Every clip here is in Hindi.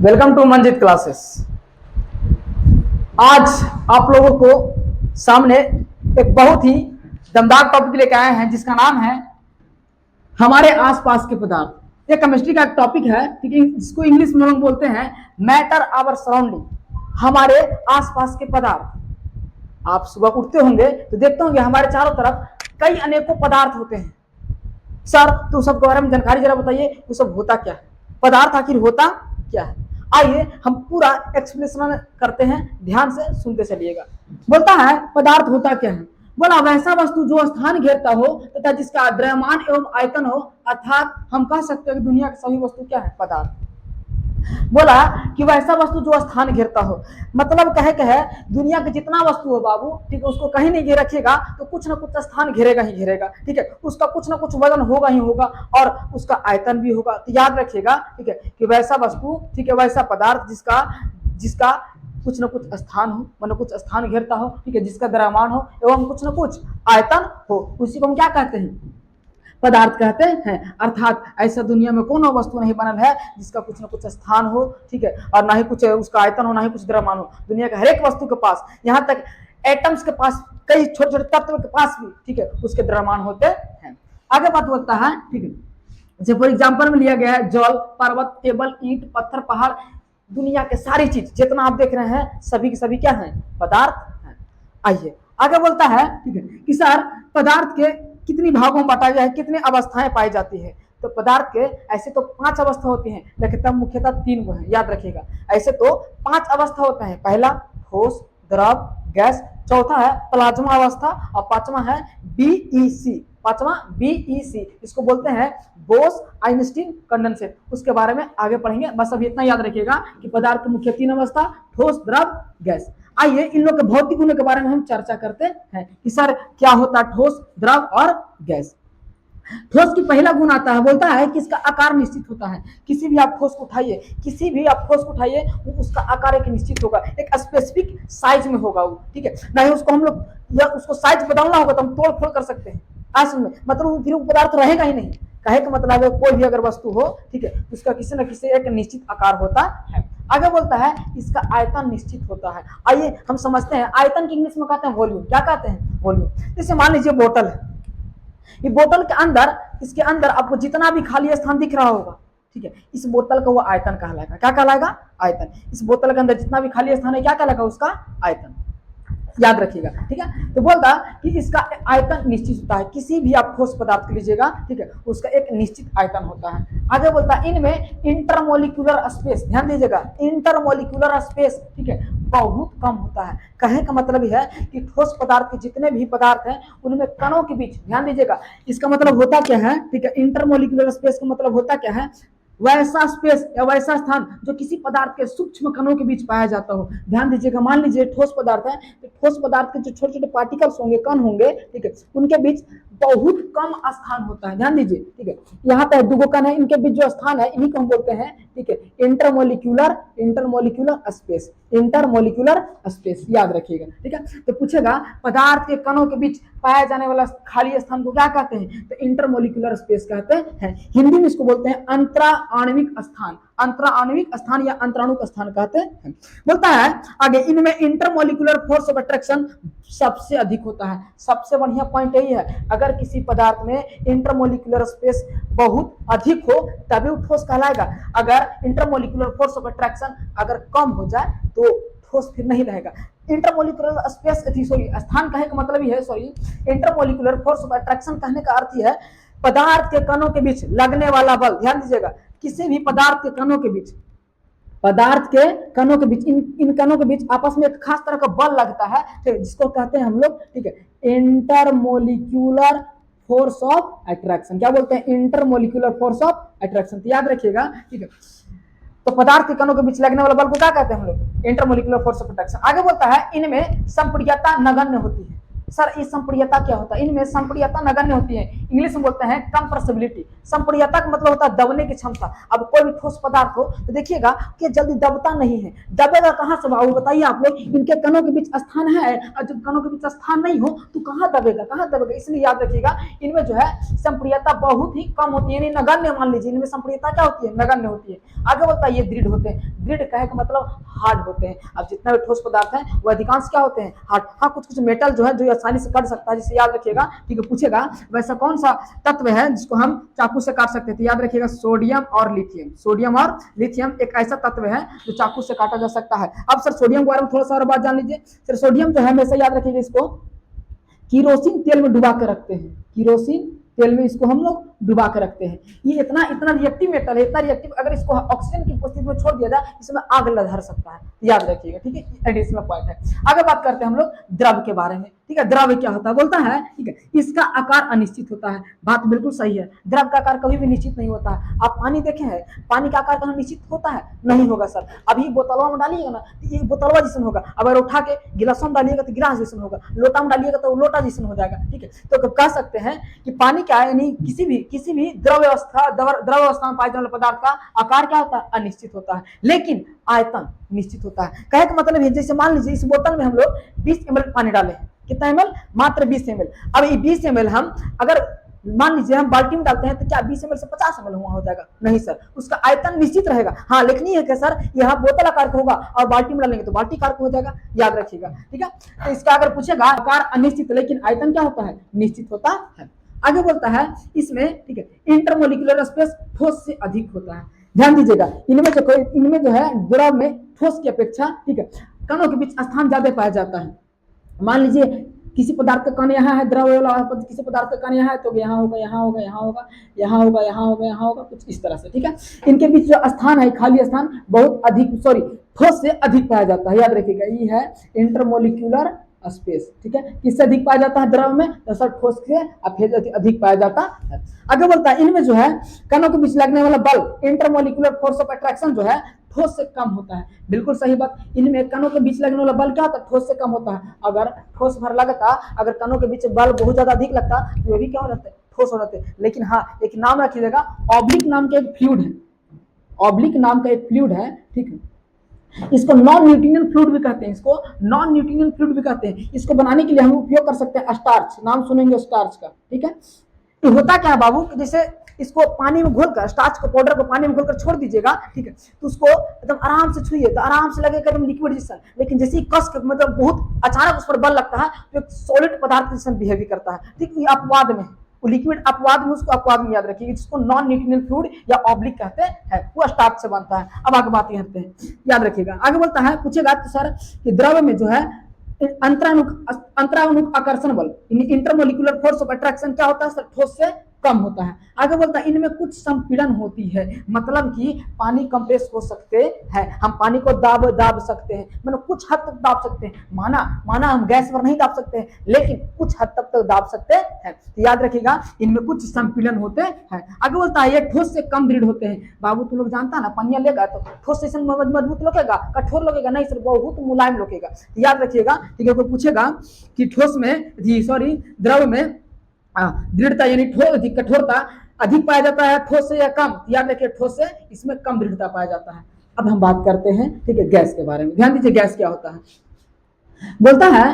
Welcome to Manjit classes. आज आप लोगों को सामने एक बहुत ही दमदार टॉपिक लेकर आए हैं जिसका नाम है हमारे आसपास के पदार्थ। ये केमिस्ट्री का एक टॉपिक है, ठीक है, जिसको इंग्लिश में हम बोलते हैं मैटर आवर सराउंडिंग, हमारे आसपास के पदार्थ। आप सुबह उठते होंगे तो देखते होंगे हमारे चारों तरफ कई अनेकों पदार्थ होते हैं। सर तो सबके बारे में जानकारी जरा बताइए, वो सब होता क्या है, पदार्थ आखिर होता क्या है। आइए हम पूरा एक्सप्लेनेशन करते हैं, ध्यान से सुनते चलिएगा। बोलता है पदार्थ होता क्या है। बोला वैसा वस्तु जो स्थान घेरता हो तथा जिसका द्रव्यमान एवं आयतन हो, अर्थात हम कह सकते हैं कि दुनिया की सभी वस्तु क्या है, पदार्थ। बोला कि वैसा वस्तु जो स्थान घेरता हो, मतलब कहे दुनिया के जितना वस्तु हो बाबू, ठीक है, उसको कहीं नहीं घेर रखेगा तो कुछ ना कुछ स्थान घेरेगा ही घेरेगा, ठीक है, उसका कुछ ना कुछ वजन होगा ही होगा और उसका आयतन भी होगा। तो याद रखिएगा, ठीक है, कि वैसा वस्तु, ठीक है, वैसा पदार्थ जिसका जिसका कुछ न कुछ स्थान हो, मतलब कुछ स्थान घेरता हो, ठीक है, जिसका द्रव्यमान हो एवं कुछ न कुछ आयतन हो, उसी को हम क्या कहते हैं, पदार्थ कहते हैं। अर्थात ऐसा दुनिया में कोनो वस्तु नहीं बनल है जिसका कुछ न कुछ स्थान हो, ठीक है, और ना ही कुछ उसका आयतन हो, ना ही कुछ द्रव्यमान हो। दुनिया के हर एक वस्तु के पास, यहाँ तक एटम्स के पास, कई छोटे छोटे तत्व के पास भी, ठीक है, उसके द्रव्यमान होते हैं। आगे बात बोलता है, ठीक है, जैसे फॉर एग्जाम्पल में लिया गया है जल, पर्वत, टेबल, ईंट, पत्थर, पहाड़, दुनिया के सारी चीज जितना आप देख रहे हैं सभी के सभी क्या है, पदार्थ है। आइए आगे बोलता है, ठीक है, कि सर पदार्थ के कितनी भागों में बांटा गया है, कितनी अवस्थाएं पाई जाती है। तो पदार्थ के ऐसे तो 5 अवस्था होती हैं, लेकिन तब मुख्यतः 3 को है, याद रखिएगा। ऐसे तो 5 अवस्था होता है, पहला ठोस, द्रव, गैस, चौथा है प्लाज्मा अवस्था और पांचवा है बीईसी। पांचवा बीईसी, इसको बोलते हैं बोस आइंस्टीन कंडेंसेट। उसके बारे में आगे पढ़ेंगे, बस अभी इतना याद रखिएगा कि पदार्थ की मुख्य 3 अवस्था, ठोस, द्रव, गैस। आइए इन लोग के भौतिक गुणों के बारे में हम चर्चा करते हैं कि सर क्या होता है ठोस, द्रव और गैस। ठोस की पहला गुण आता है, बोलता है कि इसका आकार निश्चित होता है। किसी भी आप ठोस को उठाइए, किसी भी आप ठोस को उठाइए, उसका आकार एक निश्चित होगा, एक स्पेसिफिक साइज में होगा वो, ठीक है, नहीं उसको हम लोग या उसको साइज बदलना होगा तो हम तोड़ फोड़ कर सकते हैं, में मतलब फिर वो पदार्थ रहेगा ही नहीं। कहे का मतलब है कोई भी अगर वस्तु हो, ठीक है, उसका किसी न किसी एक निश्चित आकार होता है। आगे बोलता है इसका आयतन निश्चित होता है। आइए हम समझते हैं आयतन की इंग्लिश में कहते हैं वॉल्यूम। क्या कहते हैं, वॉल्यूम। जैसे मान लीजिए बोतल है, ये बोतल के अंदर, इसके अंदर आपको जितना भी खाली स्थान दिख रहा होगा, ठीक है, इस बोतल का वो आयतन कहलाएगा। क्या कहलाएगा, आयतन। इस बोतल के अंदर जितना भी खाली स्थान है क्या कहलाएगा, उसका आयतन। याद रखिएगा, ठीक है। तो बोलता कि इसका आयतन निश्चित होता है। किसी भी आप ठोस पदार्थ लीजिएगा, ठीक है, उसका एक निश्चित आयतन होता है। आगे बोलता है इनमें इंटरमोलिक्यूलर स्पेस, ध्यान दीजिएगा, इंटरमोलिक्यूलर स्पेस, ठीक है, बहुत कम होता है। कहने का मतलब है कि ठोस पदार्थ के जितने भी पदार्थ हैं उनमें कणों के बीच, ध्यान दीजिएगा, इसका मतलब होता क्या है, ठीक है, इंटरमोलिक्यूलर स्पेस का मतलब होता क्या है, वैसा स्पेस या वैसा स्थान जो किसी पदार्थ के सूक्ष्म कणों के बीच पाया जाता हो। ध्यान दीजिएगा, मान लीजिए ठोस पदार्थ है तो ठोस पदार्थ के जो छोटे छोटे पार्टिकल्स होंगे, कण होंगे, ठीक है, उनके बीच बहुत कम स्थान होता है। ध्यान दीजिए, ठीक है, यहाँ पे 2 कण है, इनके बीच जो स्थान है इन्हीं को हम बोलते हैं, ठीक है, इंटरमोलिक्यूलर स्पेस, इंटरमोलिक्यूलर स्पेस, याद रखिएगा, ठीक है। तो पूछेगा पदार्थ के कणों के बीच पाया जाने वाला खाली स्थान को क्या कहते हैं, तो इंटरमोलिक्यूलर स्पेस कहते हैं। हिंदी में इसको बोलते हैं अंतरा आणविक स्थान, अंतरा आणविक स्थान या अंतराणुक स्थान कहते हैं। बोलता है आगे इनमें इंटरमोलिक्यूलर फोर्स ऑफ अट्रैक्शन सबसे अधिक होता है। सबसे बढ़िया पॉइंट यही है, अगर किसी पदार्थ में इंटरमोलिक्यूलर स्पेस बहुत अधिक हो तभी वो ठोस कहलाएगा। अगर इंटरमोलिक्यूलर फोर्स ऑफ अट्रैक्शन अगर कम हो जाए तो ठोस फिर नहीं रहेगा। इंटरमोलिक्यूलर स्पेस सॉरी स्थान कहने का मतलब ही है, sorry, intermolecular force of attraction कहने का अर्थ है पदार्थ के कणों के बीच लगने वाला बल। ध्यान दीजिएगा, किसी भी पदार्थ के कणों के बीच, पदार्थ के कणों के बीच, इन कणों के बीच आपस में एक खास तरह का बल लगता है, ठीक है, जिसको कहते हैं हम लोग, ठीक है, इंटरमोलिक्यूलर फोर्स ऑफ अट्रैक्शन। क्या बोलते हैं, इंटरमोलिक्यूलर फोर्स ऑफ अट्रैक्शन। याद रखिएगा, ठीक है। तो पदार्थ के कणों के बीच लगने वाला बल को क्या कहते हैं हम लोग, इंटरमोलिक्यूलर फोर्स ऑफ अट्रैक्शन। आगे बोलता है इनमें संप्रियता नगण्य होती है। सर ये संप्रियता क्या होता है? इनमें संप्रियता नगण्य होती है, इंग्लिश में बोलते हैं कंप्रेसिबिलिटी। संप्रियता का मतलब होता है दबने की क्षमता। अब कोई भी ठोस पदार्थ हो तो देखिएगा कि जल्दी दबता नहीं है। दबेगा कहाँ से बाबू बताइए आप लोग? इनके कणों के बीच स्थान है, और जब कणों के बीच स्थान नहीं हो तो कहाँ दबेगा, कहाँ दबेगा? इसलिए याद रखिएगा इनमें जो है संप्रियता बहुत ही कम होती है, नगण्य। मान लीजिए इनमें संप्रियता क्या होती है? नगण्य होती है। आगे बोलता है ये दृढ़ होते हैं। दृढ़ कहे का मतलब हार्ड होते हैं। अब जितना भी ठोस पदार्थ है वो अधिकांश क्या होते हैं? हार्ड। हाँ, कुछ कुछ मेटल जो है जो आसानी से कट सकता है, जिसे याद रखिएगा। ठीक है, पूछेगा वैसा कौन सा तत्व है जिसको हम चाकू से काट सकते थे? याद रखिएगा सोडियम और लिथियम। सोडियम और लिथियम एक ऐसा तत्व है जो चाकू से काटा जा सकता है। अब सर सोडियम के बारे में थोड़ा सा और बात जान लीजिए। सर सोडियम जो है हमेशा याद रखिएगा इसको किरोसिन तेल में डुबा के रखते हैं। किरोसिन तेल में इसको हम लोग डुबा के रखते हैं। ये इतना इतना रिएक्टिव मेटल है, इतना रिएक्टिव, अगर इसको ऑक्सीजन की उपस्थिति में छोड़ दिया जाए इसमें आग लहर सकता है, याद रखिएगा। ठीक है, एडिशनल पॉइंट है। आगे बात करते हैं हम लोग द्रव के बारे में। ठीक है, द्रव क्या होता है? बोलता है ठीक है इसका आकार अनिश्चित होता है। बात बिल्कुल सही है, द्रव का आकार कभी भी निश्चित नहीं होता है। आप पानी देखे हैं, पानी का आकार कहाँ निश्चित होता है? नहीं होगा सर। अभी बोतलवा में डालिएगा ना ये बोतलवा जैसा होगा, अगर उठा के गिलासों में डालिएगा तो गिलास जैसा होगा, लोटा में डालिएगा तो लोटा जैसा हो जाएगा। ठीक है, तो कह सकते हैं कि पानी क्या है, यानी किसी भी द्रव अवस्था में पाए जाने वाले पदार्थ का आकार क्या होता है? अनिश्चित होता है, लेकिन आयतन निश्चित होता है। कहे का मतलब है जैसे मान लीजिए इस बोतल में हम लोग 20 ml पानी डाले हैं। कितना ml? मात्र 20 ml। अब ये 20 ml हम अगर मान लीजिए हम बाल्टी में डालते हैं तो क्या 20 ml से 50 ml हुआ हो जाएगा? नहीं सर, उसका आयतन निश्चित रहेगा। हाँ, लेकिन ये है कि सर यह बोतल आकार का होगा और बाल्टी में डालेंगे तो बाल्टी आकार का हो जाएगा, याद रखिएगा। ठीक है, तो इसका अगर पूछेगा आकार अनिश्चित लेकिन आयतन क्या होता है? निश्चित होता है। आगे बोलता है इसमें ठीक है इंटरमोलिकुलर स्पेस ठोस से अधिक होता है। ध्यान दीजिएगा इनमें जो है द्रव में ठोस की अपेक्षा ठीक है कणों के बीच स्थान ज्यादा पाया जाता है। मान लीजिए किसी पदार्थ का कण यहाँ है, द्रव वाला किसी पदार्थ का कण यहाँ है तो यहाँ होगा, यहाँ होगा, यहाँ होगा, यहाँ होगा, यहाँ होगा, यहाँ होगा, कुछ इस तरह से। ठीक है, इनके बीच जो स्थान है खाली स्थान बहुत अधिक ठोस से अधिक पाया जाता है, याद रखिएगा। ये है इंटरमोलिक्यूलर स्पेस। ठीक है, किससे अधिक पाया जाता है? द्रव में, तो सर ठोस से अधिक पाया जाता है। आगे बोलता है इनमें जो है कणों के बीच लगने वाला बल इंटरमोलिकुलर फोर्स ऑफ अट्रैक्शन जो है ठोस से कम होता है। बिल्कुल सही बात, इनमें कणों के बीच लगने वाला बल क्या होता है? ठोस से कम होता है। अगर ठोस भर लगता, अगर कणों के बीच बल बहुत ज्यादा अधिक लगता तो ये भी क्या हो जाता है? ठोस हो जाते हैं। लेकिन हाँ, एक नाम रखिएगा, ऑब्लिक नाम का एक फ्लूइड है। ऑब्लिक नाम का एक फ्लूइड है, ठीक है, इसको नॉन न्यूटोनियन फ्लूइड भी कहते हैं। इसको नॉन न्यूटोनियन फ्लूइड भी कहते हैं। इसको बनाने के लिए हम उपयोग कर सकते हैं स्टार्च। नाम सुनेंगे स्टार्च का। ठीक है, तो होता क्या है बाबू, जैसे इसको पानी में घोलकर स्टार्च को पाउडर को पानी में घोलकर छोड़ दीजिएगा, ठीक है, तो उसको एकदम आराम से छुइए तो आराम से लगेगा एकदम लिक्विड जैसा। लेकिन जैसे ही कस मतलब बहुत अचानक उस पर बल लगता है तो एक सॉलिड पदार्थ जैसा बिहेव करता है। ठीक है, अपवाद में वो लिक्विड अपवाद में, उसको अपवाद में याद रखिएगा, जिसको नॉन न्यूटोनियन फ्लूइड या ऑब्लिक कहते हैं, वो स्टार्च से बनता है। अब आगे बात करते हैं, याद रखिएगा। आगे बोलता है पूछेगा तो सर कि द्रव में जो है अंतरानुक आकर्षण बल इंटरमोलिकुलर फोर्स ऑफ अट्रैक्शन क्या होता है? सर ठोस से कम होता है। आगे बोलता है इनमें कुछ संपीड़न होती है, मतलब कि पानी कंप्रेस हो सकते हैं, हम पानी को दाब सकते हैं, मतलब कुछ हद तक दाब सकते हैं। माना हम गैस पर नहीं दाब सकते हैं, लेकिन कुछ हद तक दाब सकते हैं। तो याद रखिएगा इनमें कुछ संपीड़न होते हैं। आगे बोलता है ये ठोस से कम दृढ़ होते हैं। बाबू तुम लोग जानता ना, पनिया लेगा तो ठोस से मजबूत लगेगा, कठोर लगेगा? नहीं सर, बहुत मुलायम लगेगा। याद रखिएगा। ठीक है, कोई पूछेगा कि ठोस में द्रव में दृढ़ता यानी कठोरता अधिक पाया जाता है ठोस से या कम? याद रखिए ठोस से इसमें कम दृढ़ता पाया जाता है। अब हम बात करते हैं ठीक है गैस के बारे में। ध्यान दीजिए गैस क्या होता है। बोलता है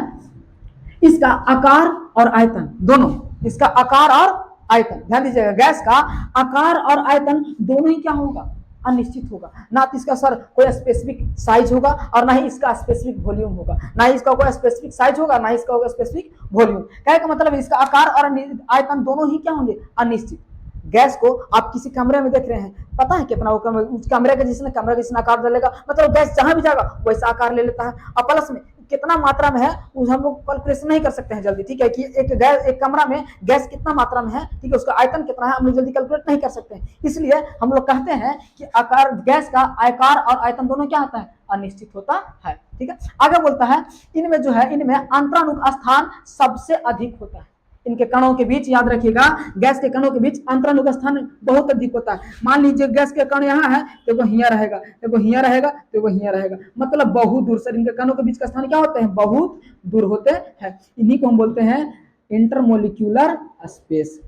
इसका आकार और आयतन दोनों, इसका आकार और आयतन, ध्यान दीजिएगा, गैस का आकार और आयतन दोनों ही क्या होगा? अनिश्चित होगा। ना तो इसका सर कोई स्पेसिफिक साइज होगा और ना ही इसका स्पेसिफिक वॉल्यूम होगा। ना ही इसका कोई स्पेसिफिक साइज होगा, ना ही इसका होगा स्पेसिफिक वॉल्यूम। कहने का मतलब है इसका आकार और आयतन दोनों ही क्या होंगे? अनिश्चित। गैस को आप किसी कमरे में देख रहे हैं, पता है कितना वो कमरे का जिसने आकार डालेगा, मतलब गैस जहां भी जाएगा वैसा आकार ले लेता है। और प्लस में कितना मात्रा में है हम लोग कैलकुलेशन नहीं कर सकते हैं जल्दी। ठीक है, कि एक कमरा में गैस कितना मात्रा में है, ठीक है, उसका आयतन कितना है हम लोग जल्दी कैलकुलेट नहीं कर सकते हैं। इसलिए हम लोग कहते हैं कि आकार गैस का आकार और आयतन दोनों क्या होता है? अनिश्चित होता है। ठीक है, आगे बोलता है इनमें जो है इनमें अंतरानुक स्थान सबसे अधिक होता है। इनके कणों के बीच, याद रखिएगा, गैस के कणों के बीच अंतरानुगा स्थान बहुत अधिक होता है। मान लीजिए गैस के कण यहाँ है तो वो हियां रहेगा, तो वो हियां रहेगा, तो वो हियां रहेगा, मतलब बहुत दूर से इनके कणों के बीच का स्थान क्या होते हैं, बहुत दूर होते हैं। इन्हीं को हम बोलते हैं इंटरमोलिक्यूलर स्पेस।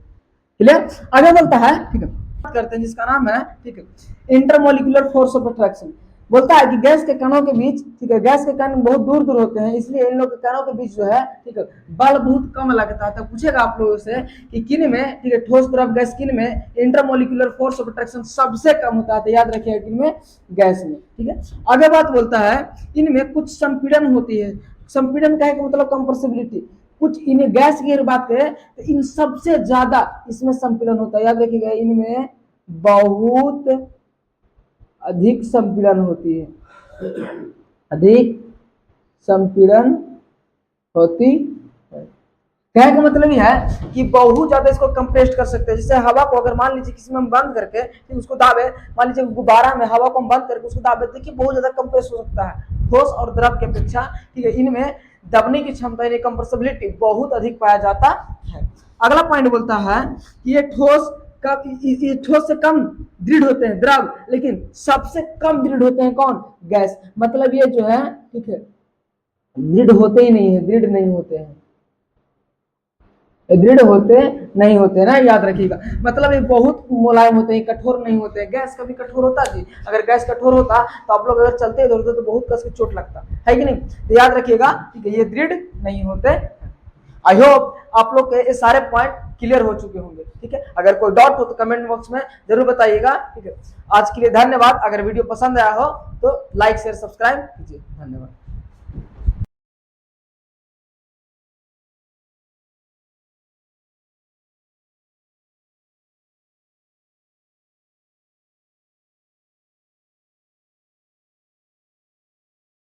क्लियर? आगे बोलता है, ठीक है, बात करते हैं जिसका नाम है, ठीक है, इंटरमोलिकुलर फोर्स ऑफ अट्रैक्शन। बोलता है कि गैस के कणों के बीच, ठीक है, गैस के कण बहुत दूर दूर होते हैं, इसलिए इन लोग के कणों के बीच जो है, ठीक है, बल बहुत कम लगता है। तो पूछेगा आप लोगों से कि किन में, ठीक है, ठोस द्रव गैस किन में इंटरमोलिकुलर फोर्स ऑफ अट्रैक्शन सबसे कम होता है, तो याद रखिएगा किन में, गैस में। ठीक है, आगे बात बोलता है इनमें कुछ संपीड़न होती है। संपीड़न का मतलब कंप्रेसिबिलिटी। कुछ इन्हें गैस की बात करें तो इन सबसे ज्यादा इसमें संपीड़न होता है, याद रखिएगा, इनमें बहुत अधिक संपीड़न होती है, अधिक संपीड़न होती है। कहने का मतलब यह है कि बहुत ज्यादा इसको कंप्रेस कर सकते हैं। जैसे हवा को अगर मान लीजिए किसी में हम बंद करके फिर उसको दाबे, मान लीजिए गुब्बारा में हवा को हम बंद करके उसको दाबे, देखिए बहुत ज्यादा कंप्रेस हो सकता है ठोस और द्रव की अपेक्षा। ठीक है, इनमें दबने की क्षमता यानी कंप्रेसिबिलिटी बहुत अधिक पाया जाता है। अगला पॉइंट बोलता है कि ये ठोस से कम दृढ़ होते हैं द्रव, लेकिन सबसे कम दृढ़ होते हैं कौन, गैस। मतलब ये जो है, ठीक है, दृढ़ होते ही नहीं है, दृढ़ नहीं होते हैं, दृढ़ होते नहीं होते ना, याद रखिएगा। मतलब ये बहुत मुलायम होते हैं, कठोर नहीं होते हैं। गैस कभी कठोर होता जी? अगर गैस कठोर होता तो आप लोग अगर चलते इधर उधर तो बहुत कस के चोट लगता है कि नहीं? तो याद रखिएगा, ठीक है, ये दृढ़ नहीं होते। आई होप आप लोग के ये सारे पॉइंट क्लियर हो चुके होंगे। ठीक है, अगर कोई डाउट हो तो कमेंट बॉक्स में जरूर बताइएगा। ठीक है, आज के लिए धन्यवाद। अगर वीडियो पसंद आया हो तो लाइक शेयर सब्सक्राइब कीजिए। धन्यवाद।